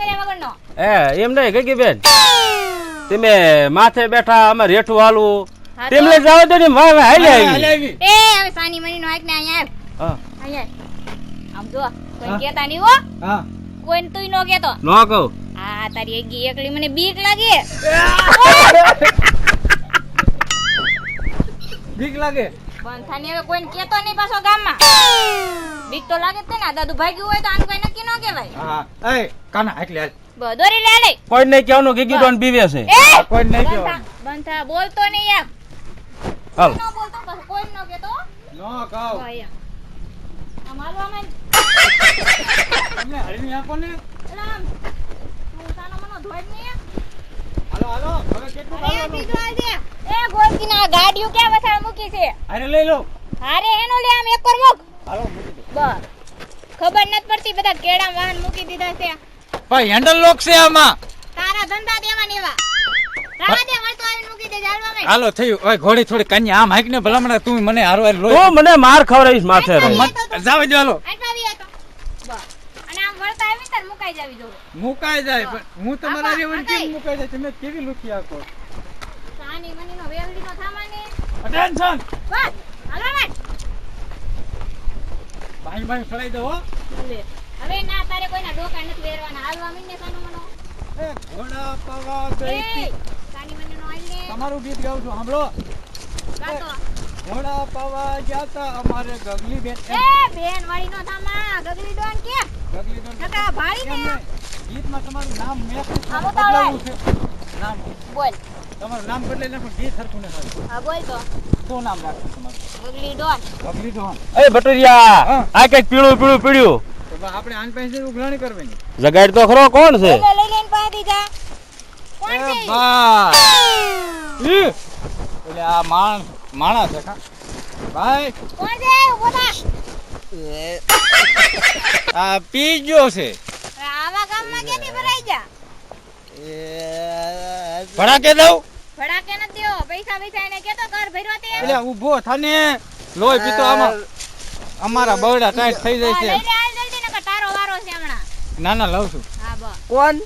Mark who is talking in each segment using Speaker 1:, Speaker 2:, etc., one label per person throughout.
Speaker 1: કર્યા વગરનો.
Speaker 2: એમ નહીં ગગી બેન તમે માથે બેઠા અમે રેઠું હાલવું
Speaker 1: હા
Speaker 2: તેમને જાવ દે ને હાલે આવી
Speaker 1: એ હવે સાની મની નો આક ને અહીંયા આવ.
Speaker 2: હા
Speaker 1: અહીંયા આમ જો કોઈ કેતા નહીં હો.
Speaker 3: હા
Speaker 1: કોઈ તુંય નો કેતો.
Speaker 2: નો કહું
Speaker 1: આ તારી એકી એકલી મને બીક લાગે.
Speaker 3: બીક લાગે
Speaker 1: બંધ થાની હવે કોઈને કેતો નહીં પાછો ગામમાં. બીક તો લાગે જ છે ને. દાદુ ભાગ્યું હોય તો આનું કઈ નક્કી ન કહેવાય.
Speaker 3: હા એ કાના એટલે હાલ.
Speaker 1: દોરી લે લે.
Speaker 2: કોઈ નહીં કહેવાનું ગગી ડોન બીવે છે
Speaker 1: એ
Speaker 3: કોઈ નહીં
Speaker 1: બંધ
Speaker 3: કહેવાનું.
Speaker 1: થા, બંધ થા. બોલતો નહીં એમ.
Speaker 2: હાલ
Speaker 1: ન બોલતો પાછો કોઈ ન કેતો.
Speaker 3: નો કહો
Speaker 1: તો એમ. આમ હાલવામાં
Speaker 3: તમને હરીને આપો ને.
Speaker 1: એટલે આમ તું સાનો મનો ધોઈ જ નહીં.
Speaker 3: હાલો હાલો હવે કેટલું
Speaker 1: અરે
Speaker 3: ખાવાનું?
Speaker 1: બીજું આલ દે. એ ગોળકી ના ગાડીઓ ક્યાં વસાડ મૂકી છે?
Speaker 3: અરે લઈ લો
Speaker 1: હારે એનો લે આમ એક પર મૂક.
Speaker 3: હાલો મૂકી દો.
Speaker 1: બસ. ખબર નથી પડતી બધા કેળા વાહન મૂકી દીધા છે.
Speaker 3: ભાઈ હેન્ડલ લોક છે આમાં.
Speaker 1: તારા ધંધા દેવા નેવા. રાવા દે વળતો આવીને મૂકી દેજે હાલવા મે.
Speaker 3: હાલો થયું ઓય ઘોડી થોડી કન્યા આમ હાઈક ને ભલામણા તું મને હારો હાર
Speaker 2: તું
Speaker 3: લોહી
Speaker 2: મને માર ખવડાવીશ માથે રે
Speaker 3: જાવ દે હાલો
Speaker 1: આટવાવી હતો. બસ. અને આમ વળતા આવી તાર મુકાઈ જાવી જોવે.
Speaker 3: મુકાઈ જાય પણ હું તમારા જેવું કેમ મુકાઈ જાય તમે કેવી લુખી આકો
Speaker 1: સાની મનીનો વેલડીનો સામાને.
Speaker 3: અટેન્શન
Speaker 1: બસ. હાલવા મે.
Speaker 3: ભાઈ ભાઈ ફળાઈ દો હો
Speaker 1: લે. હવે ના તારે કોઈના ડોકા નથી વેરવાના. હાલવા મીને સાનો મનો.
Speaker 3: એ ઘોડા પવા
Speaker 1: એ
Speaker 3: ગઈ
Speaker 1: સાની મનીનો આઈને.
Speaker 3: તમારું ગીત ગાઉં છું સાંભળો
Speaker 1: ગાતો.
Speaker 3: ઘોડા પવા ગયા તા અમારે ગગલી બેન
Speaker 1: એ બેન વાળી નો થામા. ગગલી ડોન કે.
Speaker 3: ગગલી બેન
Speaker 1: નકા ભાળી
Speaker 3: કેમ
Speaker 1: ને.
Speaker 3: નહીં? ગીતમાં તમારું નામ મેં
Speaker 1: આવો તો
Speaker 3: બદલાવું છે નામ
Speaker 1: બોલ.
Speaker 3: તમારું નામ બદલાઈ નાખો ગીત સરખું ને સારું
Speaker 1: હા બોલ તો.
Speaker 3: શું નામ રાખશું તમારું
Speaker 1: ગગલી ડોન.
Speaker 3: ગગલી તો
Speaker 2: એ બટુરિયા
Speaker 3: હા.
Speaker 2: આ કઈક પીળું પીળું પીળ્યું
Speaker 3: તો આપણે આન પાસે ઉઘરાણી કરવાની
Speaker 2: જગાડ તો ખરો કોણ છે
Speaker 1: લઈ લઈને પાડી દીધા. કોણ
Speaker 3: એ
Speaker 1: છે?
Speaker 3: ભાઈ એટલે આ માણસ છે કા ભાઈ
Speaker 1: કોણ છે? ઉભો થા.
Speaker 3: આ પીજો છે
Speaker 1: આવા ગામમાં ક્યાંથી ભરાઈ જા?
Speaker 3: ભડાકે દઉં
Speaker 1: ભડાકે નથી દેવો. પૈસા પૈસા એને કેતો ઘર ભર્યો તે.
Speaker 3: એટલે ઊભો થાને લોહી પીતો આમાં અમારા બરડા ટાઈટ થઈ
Speaker 1: હા,
Speaker 3: જાય
Speaker 1: લઈ લે હાલ જલ્દી નકર તારો વારો છે હમણાં.
Speaker 3: છે ના ના લઉં છું
Speaker 1: હા બસ.
Speaker 3: કોણ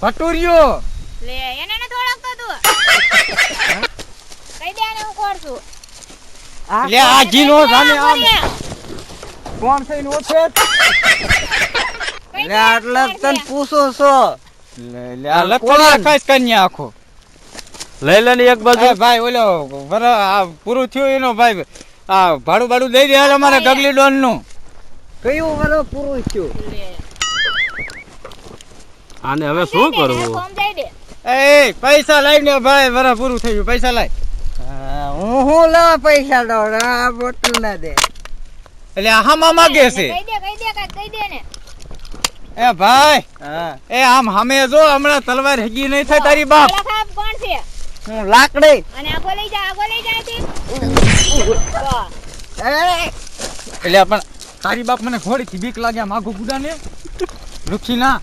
Speaker 3: ભટુરિયો
Speaker 1: લે એને નથી ઓળખતો તું. કહી દે આને હું કોણ છું.
Speaker 3: લે આ જીનો જાને
Speaker 1: કહી
Speaker 3: આમ
Speaker 1: દે.
Speaker 3: કોણ છે નો છે
Speaker 1: કહી દે
Speaker 4: લે આટલા
Speaker 1: કોણ
Speaker 4: તને
Speaker 1: છે?
Speaker 4: પૂછો છો
Speaker 3: લે આ લખવા ખાસ કન્યા આખો
Speaker 2: લઈ લે ને એક બાજુ
Speaker 3: એ ભાઈ ઓલો આ પૂરું થયું એનો ભાઈ આ ભાડું દઈ દે હાલ અમારે ગગલી ડોન નું
Speaker 4: કયું વરો પૂરું થયું
Speaker 1: લે.
Speaker 2: આને હવે શું
Speaker 1: કહી દે, એને
Speaker 2: કરવું
Speaker 1: સમજાઈ દે.
Speaker 3: એ પૈસા લાવીને ભાઈ વરા પૂરું થયું પૈસા લાય
Speaker 4: હા, હું લા પૈસા દઉં આ બોટલ ના દે
Speaker 3: એટલે આ હામા માગે છે
Speaker 1: કહી દે કાંઈક કહી દે ને.
Speaker 3: એ ભાઈ
Speaker 4: હા
Speaker 3: એ આમ સામે જો હમણાં તલવાર હેગી નહીં થાય તારી બાપ
Speaker 1: પેલા સાહેબ કોણ છે?
Speaker 4: હું લાકડી
Speaker 1: અને આગો લઈ જા અહીંથી. બસ.
Speaker 3: એટલે પણ તારી બાપ મને ઘોડી થી બીક લાગ્યા માગો ગુડા ને રૂખી ના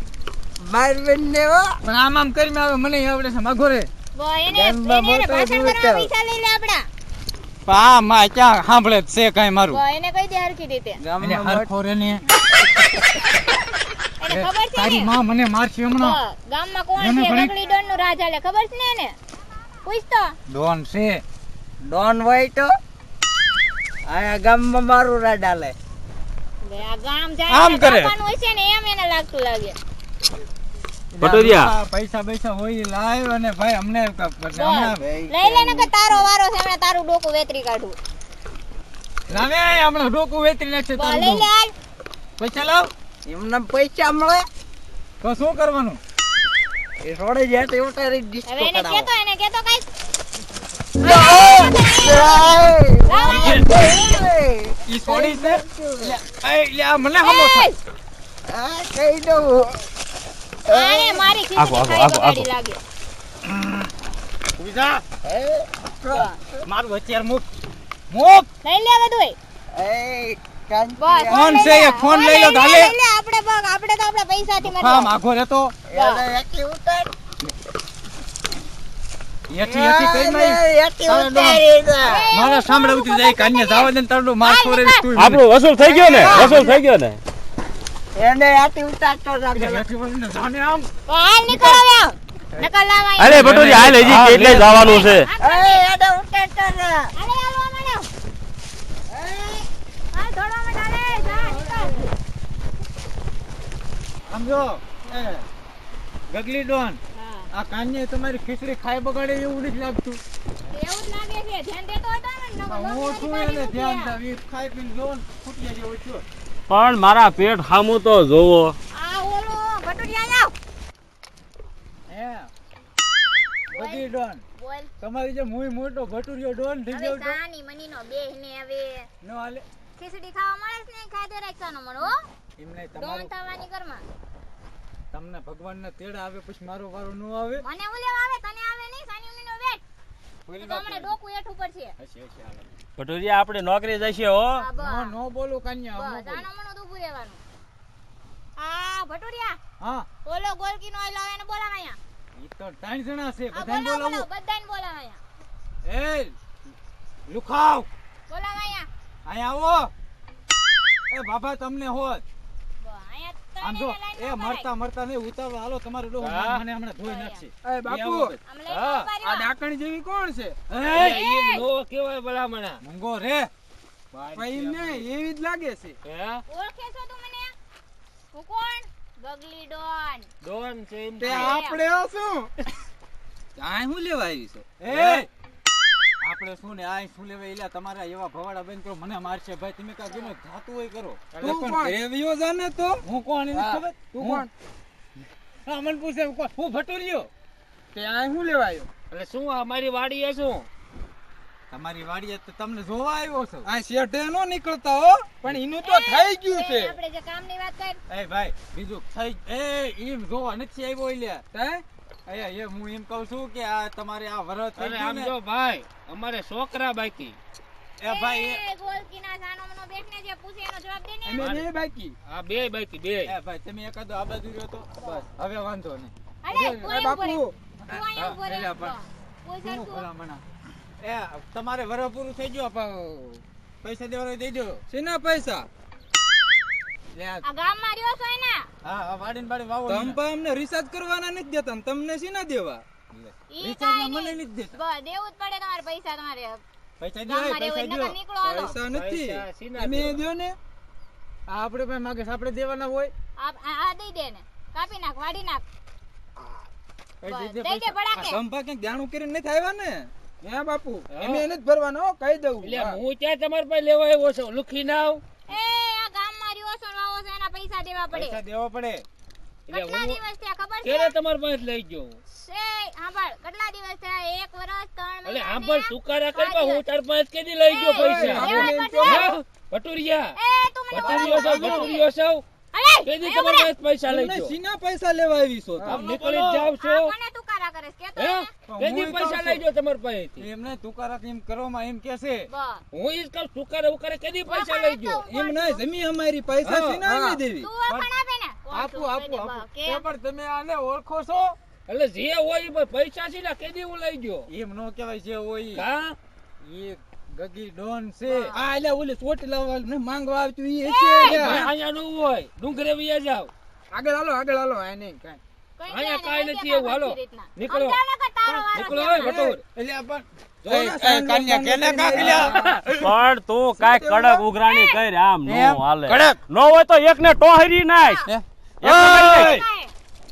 Speaker 4: બાર બેન ને હો
Speaker 3: પણ આમ કરી આવે મને આવડે છે માગો રે
Speaker 1: બસ, એને
Speaker 4: ગામમાં મોટો
Speaker 1: ભાષણ
Speaker 4: દૂધ
Speaker 1: કરવા
Speaker 4: ચાલ.
Speaker 1: પૈસા લઈ લે આપડા.
Speaker 3: આ માં ક્યાં સાંભળે જ છે કઈ મારું
Speaker 1: બસ, એને કહી દે હરખી રીતે.
Speaker 3: એટલે
Speaker 4: ગામમાં
Speaker 3: હરખો રે ને
Speaker 1: એને ખબર છે
Speaker 3: તારી
Speaker 1: ને?
Speaker 3: માં મને મારશે હમણાં
Speaker 1: બસ, ગામમાં કોણ
Speaker 3: એને
Speaker 1: છે?
Speaker 3: ઘણી-
Speaker 1: ગગલી ડોન નું રાજ હાલે. ખબર છે ને એને? પૂછ તો.
Speaker 3: ડોન છે
Speaker 4: ડોન હોય તો આયા ગામમાં મારું રાડાલે
Speaker 1: લે, આ ગામ જાય
Speaker 3: આમ
Speaker 1: એટલે
Speaker 3: કરે.
Speaker 1: ગામવાનું હોય છે ને એમ એને લાગતું લાગે.
Speaker 2: ભટુરિયા.
Speaker 3: પૈસા હોય ઈ લાવ અને ભાઈ અમને
Speaker 1: બસ, લઈ લે ને કે તારો વારો છે હમણાં તારું ડોકું વેતરી કાઢું.
Speaker 3: લાવે હમણાં ડોકું વેતરી નાખશે
Speaker 1: બસ,
Speaker 3: તારું
Speaker 1: લઈ લે
Speaker 3: ડોકું.
Speaker 1: હાલ.
Speaker 3: પૈસા લાવ
Speaker 4: એમને પૈસા મળે
Speaker 3: તો શું કરવાનું
Speaker 4: એ છોડી જાય તો ઉતારી ડિસ્કો
Speaker 1: હવે એને
Speaker 4: કરાવો
Speaker 1: કેતો કેતો કઈ.
Speaker 3: ઈ છોડી દે એટલે આ મને હમો થાય
Speaker 4: આ કહી દઉં
Speaker 1: આને મારી ખીચડી
Speaker 2: આગો,
Speaker 1: ખાઈ
Speaker 2: આગો,
Speaker 1: બગાડી લાગે.
Speaker 3: ઉભી જા
Speaker 1: બસ,
Speaker 3: મારું હથિયાર મૂક મૂક
Speaker 1: લઈ લે બધુંય.
Speaker 4: એ કાંચી
Speaker 1: બસ,
Speaker 3: ફોન
Speaker 1: લઈ
Speaker 3: છે
Speaker 1: લે.
Speaker 3: એ ફોન
Speaker 1: હવે
Speaker 3: લઈ લો તો હાલે.
Speaker 1: લઈ લે, આપણે બગ, આપણે તો આપણા પૈસાથી મતલબ.
Speaker 3: હા માગો રે તો
Speaker 4: એને એકી ઉતાર
Speaker 3: એથી કઈ મારી
Speaker 4: એકી ઉતારી દે
Speaker 3: મારા સાંભળે ઉતરી જાય કન્યા જાવ દે ને તારું માર છોરે તું
Speaker 2: આપણું વસૂલ થઈ ગયો ને વસૂલ થઈ ગયો ને
Speaker 4: એને આથી ઉતારતો રાખે.
Speaker 3: બેઠી વળીને જાને આમ.
Speaker 1: તો હાલ નીકળો હવે. નકર લાવા
Speaker 2: અરે ભટુરિયા હાલ હજી કેટલે જવાનું છે
Speaker 4: એ એને ઉતારતો રા.
Speaker 1: અરે આવો મને હાલ થોડો મને જા નીકળ.
Speaker 3: સમજો એ ગગલી ડોન
Speaker 1: હા
Speaker 3: આ કાન્યે તમારી ખીચડી ખાઈ બગાડે એવું નથી લાગતું.
Speaker 1: એવું જ લાગે છે ધ્યાન દેતો હતો ને
Speaker 3: હું છું એને ધ્યાન દઉં ખાઈ પીને જોન ફૂટી જેવો છું.
Speaker 2: પણ મારા પેટ સામું તો જોવો
Speaker 1: આ ઓલો ભટુરિયા આવ
Speaker 3: હે ગગલી ડોન
Speaker 1: બોલ
Speaker 3: તમારી જે મુઈ મોટો ભટુરિયો ડોન થઈ
Speaker 1: અરે
Speaker 3: ગયો તો
Speaker 1: સાની મનીનો બેહને હવે
Speaker 3: નો હાલે
Speaker 1: ખીચડી ખાવા મળે છે ને ખાઈ દે રાખવાનો મને હો
Speaker 3: એમને
Speaker 1: ડોન
Speaker 3: તમારું
Speaker 1: થવાની ઘરમાં
Speaker 3: તમને ભગવાનના તેડા આવે પછી મારો વારો નો આવે.
Speaker 1: મને ઉલેવ આવે તને આવે નહીં સાની મનીનો વેટ તો હમણે ડોકું એઠું પડશે
Speaker 3: હશે હાલે.
Speaker 2: ભટુરિયા આપણે નોકરી જશે હો
Speaker 1: હા
Speaker 3: નો
Speaker 1: બસ
Speaker 3: નો બોલો કાન્યા નો
Speaker 1: બસ
Speaker 3: બોલો.
Speaker 1: આનો મનો ઊભું રહેવાનું આ ભટુરિયા
Speaker 3: હા
Speaker 1: ઓલો ગોલકીનો આઈ લાવે એને બોલાવ અહીંયા
Speaker 3: ઈ તો ત્રણ જણા છે
Speaker 1: આ
Speaker 3: બધાને
Speaker 1: બોલાવ
Speaker 3: બોલાવું.
Speaker 1: બધાને બોલાવ અહીંયા
Speaker 3: એ લુખાવ
Speaker 1: બોલાવ અહીંયા
Speaker 3: અહીંયા આવો. એ બાબા તમને હોત
Speaker 1: અહીંયા
Speaker 3: આમ જો
Speaker 1: તને લાઈન
Speaker 3: એ મરતા મરતા નહીં ઉતાવળ હાલો તમારો ડોહો
Speaker 2: હા.
Speaker 3: મને હમણાં ધોઈ નાખશે.
Speaker 5: એ બાપુ
Speaker 1: આમ લઈને
Speaker 2: હા,
Speaker 1: ઉભા
Speaker 5: આ
Speaker 1: રહ્યો.
Speaker 5: ડાકણ જેવી કોણ છે?
Speaker 3: મંગો રે
Speaker 5: ભાઈ ને એવી જ લાગે છે.
Speaker 1: ઓળખે છો તું મને હું કોણ ગગલી ડોન
Speaker 5: તે આપણે શું આ શું લેવા આવી છો?
Speaker 3: એ આપણે શું ને આ શું લેવા એલા તમારા એવા ભવાડા બેન કરો મને મારશે ભાઈ તમે કા જેનો થાતું હોય કરો.
Speaker 5: તું કોણ? રેવિયો જાને તો
Speaker 3: હું કોણ એને
Speaker 5: હા,
Speaker 3: ખબર
Speaker 5: તું કોણ?
Speaker 3: હા મને પૂછે કોણ હું ભટુરિયો
Speaker 5: તે આ શું લેવા આવ્યો?
Speaker 2: એટલે શું અમારી વાડી શું
Speaker 3: તમારી વાડીએ તો તમને જોવા આવ્યો છું.
Speaker 5: આ શેઠે નો નીકળતા હો પણ એનું તો થઈ ગયું છે.
Speaker 1: આપણે જે કામની વાત કરી
Speaker 3: એ ભાઈ બીજું થઈ એમ જોવા નથી આવ્યો એલ્યા.
Speaker 5: હે
Speaker 3: એ હું એમ કહું છું કે આ તમારે આ વરસ થઈ ગયું ને
Speaker 2: ભાઈ અમારે છોકરા બાકી
Speaker 3: એ ભાઈ
Speaker 1: એ ગોલકીના સાનો મનો બેઠને જે પૂછે એનો જવાબ દે ને
Speaker 5: અમે બે બાકી
Speaker 2: આ બે બાકી બે
Speaker 3: એ ભાઈ તમે એકાદો આ બાજુ રહ્યો તો બસ હવે વાંધો નહીં.
Speaker 1: અરે તું
Speaker 5: એ
Speaker 1: અહીંયા ઉભો
Speaker 5: બાપુ
Speaker 1: રહે. તું અહીંયા ઉભો રહે.
Speaker 3: એટલે પણ
Speaker 1: બોલ
Speaker 3: શું
Speaker 1: સરખું.
Speaker 3: ભલામણા? એ તમારે વરસ પૂરું થઈ ગયું પૈસા દેવાનો દઈ દો.
Speaker 5: શેના પૈસા?
Speaker 3: લે આ-
Speaker 1: આ ગામમાં રહ્યો છો એના
Speaker 3: હા વાડીને બાડી વાવો ને.
Speaker 5: તંપા અમને રિચાર્જ કરવાના નથી દેતા ને તમને શેના દેવા?
Speaker 1: ઈ
Speaker 3: રિચાર્જમાં
Speaker 1: કાંઈ
Speaker 3: મને
Speaker 1: નહીં.
Speaker 3: નથી દેતા.
Speaker 1: બસ દેવું જ પડે તમારે પૈસા તમારે
Speaker 3: પૈસા
Speaker 1: ગામમાં
Speaker 3: દો
Speaker 1: રહેવું
Speaker 3: પૈસા
Speaker 1: હોય
Speaker 3: દો.
Speaker 1: નકર નીકળો હાલો.
Speaker 5: પૈસા નથી
Speaker 2: પૈસા શેના
Speaker 5: તમે
Speaker 2: દેવા?
Speaker 5: દ્યો ને.
Speaker 3: આ આપણે ભાઈ માગે આપણે દેવાના હોય.
Speaker 1: આ દઈ દે ને કાપી નાખ વાડી નાખ
Speaker 3: કઈ
Speaker 1: બસ,
Speaker 3: દઈ દે
Speaker 1: દઈ દે
Speaker 3: પૈસા.
Speaker 1: ભડાકે.
Speaker 5: આ તંપા ક્યાંક જાણું કરીને નથી આવ્યા ને? હે બાપુ અમે એને જ ભરવાનો હો, કહી દઉં. હા.
Speaker 2: હું ક્યાં તમારા પાસે લેવા આવ્યો છું લુખી ના આવ
Speaker 1: એ આ ગામમાં રહ્યો છો ને વાવો છો એના પૈસા દેવા પડે
Speaker 3: પૈસા દેવા પડે.
Speaker 1: કેટલા દિવસ થયા ખબર છે
Speaker 2: ક્યારે તમારા પાસે લઈ ગયો
Speaker 1: સાંભળ કેટલા દિવસ થયા 1 વર્ષ 3
Speaker 2: એટલે
Speaker 1: મહિના
Speaker 2: આંબળ
Speaker 1: થયા?
Speaker 2: સુકારા
Speaker 1: પાંચ
Speaker 2: કરવા હું
Speaker 1: દિવસ.
Speaker 2: તાર પાસે કેદી લઈ ગયો પૈસા
Speaker 1: દેવા
Speaker 5: આપણે
Speaker 1: પડશે.
Speaker 2: હા? ભટુરિયા
Speaker 1: એ તું મને
Speaker 2: ભટુરિયો છો ભટુરિયો છો
Speaker 1: અરે
Speaker 2: કેદી
Speaker 1: અહીંયા
Speaker 2: તમારા પાસે પૈસા લઈ
Speaker 5: તમને
Speaker 2: ગયો
Speaker 5: શીના પૈસા લેવા આવી છો તમે?
Speaker 2: આમ નીકળી જ જાવ છો
Speaker 1: આ કોને તુકારા કરે છે કેતો
Speaker 2: હે
Speaker 1: એને?
Speaker 2: કેદી
Speaker 3: હું
Speaker 2: પૈસા
Speaker 3: કહું
Speaker 2: લઈ ગયો તમારા પાસેથી
Speaker 3: એમને તુકારા એમ કરવામાં એમ કે છે
Speaker 1: બસ
Speaker 2: હું ઈ જ કહું સુકારા ઉકારા કેદી પૈસા લઈ ગયો
Speaker 5: એમ નહીં જમી અમારી પૈસા
Speaker 2: હા,
Speaker 5: શીના
Speaker 2: હા.
Speaker 5: આવી દેવી?
Speaker 1: તું ઓળખાણ આપે ને કોણ
Speaker 3: આપું
Speaker 1: છું?
Speaker 3: આપું
Speaker 1: કહી દે,
Speaker 3: આપું
Speaker 1: બસ,
Speaker 3: એ
Speaker 1: કેમ?
Speaker 3: પણ તમે આને ઓળખો છો
Speaker 2: એટલે જે હોય ઈ ભાઈ પૈસા છે ને કેદી હું લઈ ગયો
Speaker 3: એમ નો કહેવાય જે હોય ઈ.
Speaker 2: હા
Speaker 3: એ ગગી ડોન છે
Speaker 5: આ એટલે ઓલી ચોટીલા વાળાને માંગવા આવતું ઈ
Speaker 1: એ,
Speaker 5: હશે
Speaker 2: ભાઈ,
Speaker 5: કે?
Speaker 2: અહીંયા નું હોય ડુંગરે વયા જાવ
Speaker 5: આગળ હાલો આ નહીં કાંઈ.
Speaker 1: કઈ
Speaker 2: અહીંયા
Speaker 1: દે
Speaker 2: કાંઈ
Speaker 1: ને,
Speaker 2: નથી
Speaker 1: કઈ
Speaker 2: એવું, હાલો.
Speaker 1: સરખી રીતના.
Speaker 2: નીકળો.
Speaker 1: સમજાવે કે તારો વારો
Speaker 2: નીકળો
Speaker 1: છે?
Speaker 2: હોય ભટુર
Speaker 3: એટલે આ પણ
Speaker 2: પણ તું કાઈ કડક ઉઘરાણી કર આમ નો
Speaker 3: એમ?
Speaker 2: હાલે
Speaker 3: કડક?
Speaker 2: નો હોય તો એક ને ટોહરી નાખ
Speaker 3: હે?
Speaker 1: કાંઈ.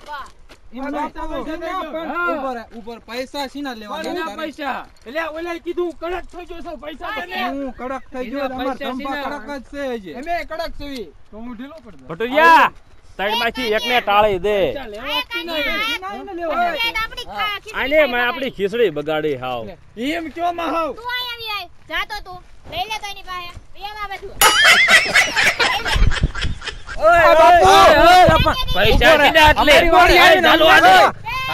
Speaker 1: બસ.
Speaker 5: એમ બાપા પૈસા ના પણ
Speaker 2: હા.
Speaker 5: ઉપર પૈસા શીના લેવાના
Speaker 2: કોના
Speaker 5: તારે?
Speaker 2: પૈસા
Speaker 3: એટલે ઓલા કીધું કડક થઈ ગયો છો પૈસા દે ને.
Speaker 5: હું કડક થઈ ગયો
Speaker 2: એના
Speaker 5: અમાર
Speaker 2: પૈસા
Speaker 5: ધંધા
Speaker 2: શીના?
Speaker 5: કડક જ છે હજી. અમે કડક છીએ
Speaker 3: તો હું ઢીલો પડી જાઉં.
Speaker 2: ભટુરિયા તળમાંથી એક ને ટાળી દે
Speaker 1: આ કાંઈ નહીં.
Speaker 5: શીના એને લેવાના?
Speaker 1: પ્લેટ આપણી ખીચડી
Speaker 2: આને
Speaker 1: ખાઈ
Speaker 2: મેં આપણી ખીચડી બગાડી હાવ
Speaker 3: એમ કયો માં હાવ
Speaker 1: તું અહીંયા આવી આય. જા તો તું લઈ લે તો એની પાસે એમ આવે તું
Speaker 2: પૈસા કીધા એટલે
Speaker 5: અમારી વાડી આવીને
Speaker 2: ચાલો
Speaker 5: અમને
Speaker 2: આજે.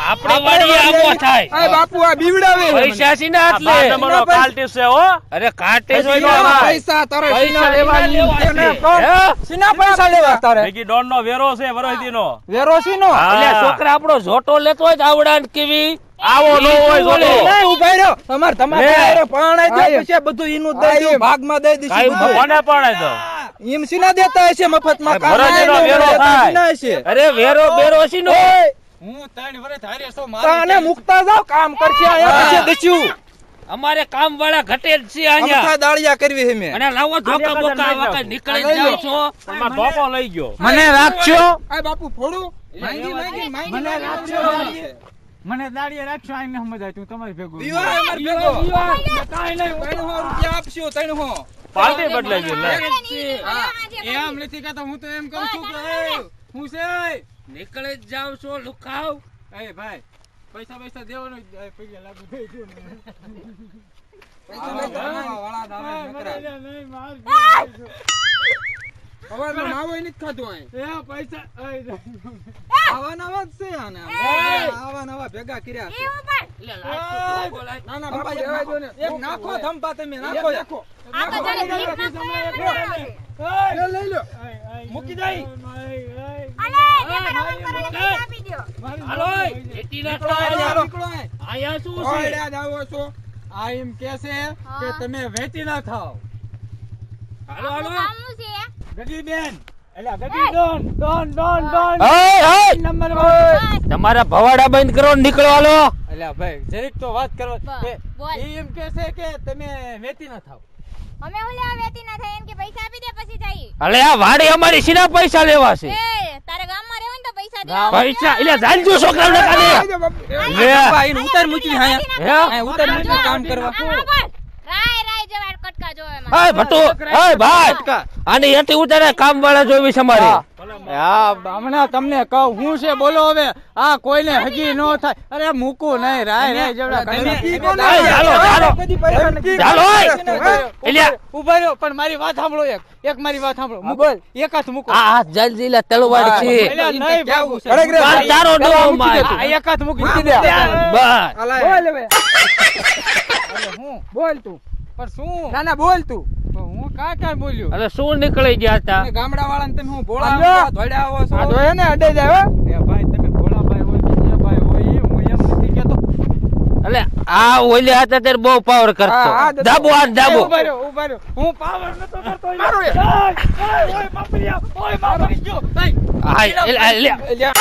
Speaker 2: આપણે વાડી આવો થાય
Speaker 5: આ બાપુ આ બીવડાવે
Speaker 2: પૈસા સીના
Speaker 5: આ
Speaker 2: એટલે તમારો કાલટી છે હો અરે કાલટી હોય તો
Speaker 5: શીના
Speaker 2: ભાઈ.
Speaker 5: પૈસા તારે
Speaker 2: પૈસા
Speaker 5: શીના
Speaker 2: લેવા
Speaker 5: લેવા
Speaker 2: છે.
Speaker 5: એને કોણ?
Speaker 2: હે?
Speaker 5: શીના પૈસા લેવા તારે?
Speaker 2: ભેગી ડોન નો વેરો છે વરોહીનો
Speaker 5: વેરો શીનો?
Speaker 2: એટલે છોકરા આપણો જોટો લેતો હોય આવડા ને કેવી આવો નો હોય જોટો
Speaker 5: નહીં, ઉભા રહ્યો. તમારે
Speaker 2: લે.
Speaker 5: પાણાઈ દે પછી બધું ઈનું દઈ દઉં, ભાગમાં દઈ દઈશું
Speaker 2: કાઈ
Speaker 5: બધું.
Speaker 2: મને પણ દો
Speaker 5: એમ સીના દેતા હશે મફતમાં કામ
Speaker 2: ભરોજીનો
Speaker 5: નહીં
Speaker 2: વેરો
Speaker 5: દેતા
Speaker 2: થાય.
Speaker 5: સીના હશે.
Speaker 2: અરે વેરો બેરો શીનો
Speaker 3: હું 3 વર્ષ હારે છો
Speaker 5: તાને મુકતા જાવ કામ કરશે અહીંયા
Speaker 2: હા.
Speaker 5: પછી દસ્યું
Speaker 2: અમારે કામ વાળા ઘટે જ છે અહીંયા
Speaker 5: અમથા દાળિયા કરવી છે મેં
Speaker 2: અને લાવો ધોકા બોકા વખત નીકળી જ જાવ છો તમારો ધોકો લઈ ગયો
Speaker 3: મને રાખજો
Speaker 5: આ બાપુ ફોડું માંગી
Speaker 3: મને રાખજો.
Speaker 5: રાખજો
Speaker 3: મને દાડીએ રાખશો આ ન સમજાય તું તમારી ભેગું
Speaker 5: દીવા અમાર ભેગો કાઈ નહીં 300 રૂપિયા આપશું 300
Speaker 2: પાર્ટી બદલાઈ ગઈ લે
Speaker 3: એમ નથી કહેતો હું તો એમ કહું છું કે હું છે
Speaker 2: નીકળી જ જાવ છો લુખાવ
Speaker 3: એ ભાઈ પૈસા દેવાનો પૈસા લાગુ થઈ ગયું
Speaker 5: વાળા દાવે નકરા
Speaker 3: નહીં માર
Speaker 5: હવે મેં માવો નથી ખાધું અહીં
Speaker 3: એ પૈસા
Speaker 5: આવા નવા જ છે આને આવા નવા ભેગા કર્યા છે ના ના બાપા જવા દો ને એક નાખો થંપા તમે નાખો નાખો લઈ લો મૂકી દઈ
Speaker 2: હાલો એટી ના આયા શું છે
Speaker 5: ઓયડા જાવો છો
Speaker 3: આ એમ કે છે કે તમે વેચી ના થાવ
Speaker 2: હાલો હાલો
Speaker 3: ગડી બેન એલા ગડી ડોન
Speaker 2: નંબર તમારા ભવાડા બંધ કરો ને નીકળો હાલો
Speaker 3: એલા ભાઈ જરીક તો વાત કરવા
Speaker 1: બોલ.
Speaker 3: એ એમ કે છે કે તમે વેચી ના થાવ
Speaker 1: અમે ઓલા વેતી ના થાય એમ કે પૈસા આપી દે પછી જાય
Speaker 2: અલે આ વાડી અમારી સીના પૈસા લેવા છે
Speaker 1: એ તારે ગામમાં રહેવું ને તો પૈસા દે
Speaker 2: પૈસા એટલે જાણજો છોકરાને કાઢે લે
Speaker 5: ભાઈ ઉતાર મૂકી આયા
Speaker 2: હે
Speaker 5: ઉતાર મૂકી કામ કરવા
Speaker 1: રાય જવાય કટકા જોવે માં
Speaker 2: હાય ભટુ હાય ભાઈ આની એટી ઉતારે કામ વાળા જોવી છે અમારે
Speaker 3: હા હમણાં તમને કહું હું છે બોલો હવે આ કોઈને હજી ન થાય અરે મૂકું નહીં રાય જેવડા
Speaker 2: ચાલો
Speaker 3: ઉભા રહ્યો પણ મારી વાત સાંભળો એક મારી વાત સાંભળો બોલ એક હાથ મૂકો
Speaker 2: આ હાથ જલ્દી લે તલવાર છે
Speaker 3: એલા નહીં ભાગવું છે.
Speaker 2: આ તારો ડો માર
Speaker 3: આ એક હાથ મૂકી દે
Speaker 2: બસ
Speaker 5: બોલ હવે
Speaker 3: હું
Speaker 5: બોલ તું
Speaker 3: પણ શું
Speaker 5: ના ના બોલ તું
Speaker 3: હું કાંઈ બોલ્યો
Speaker 2: અરે શું નીકળી ગયા હતા
Speaker 5: ગામડા વાળાને તમે હું ભોળા
Speaker 3: આજો.
Speaker 5: ધોડ્યા આવો છો
Speaker 3: આ જોયે ને અડે જાય હો એ ભાઈ તમે ભોળાભાઈ હોય કે જે ભાઈ હોય એ હું એમ નથી કહેતો
Speaker 2: એટલે આ ઓલે હતા ત્યારે બહુ પાવર કરતો
Speaker 5: હા,
Speaker 2: દાબો આ દાબો
Speaker 3: ઉભા રહ્યો હું પાવર નતો કરતો
Speaker 5: મારો એ.
Speaker 3: ઓય બાપરિયા ઓય બાપરી ગયો
Speaker 2: હાય એટલે
Speaker 5: લ્યા.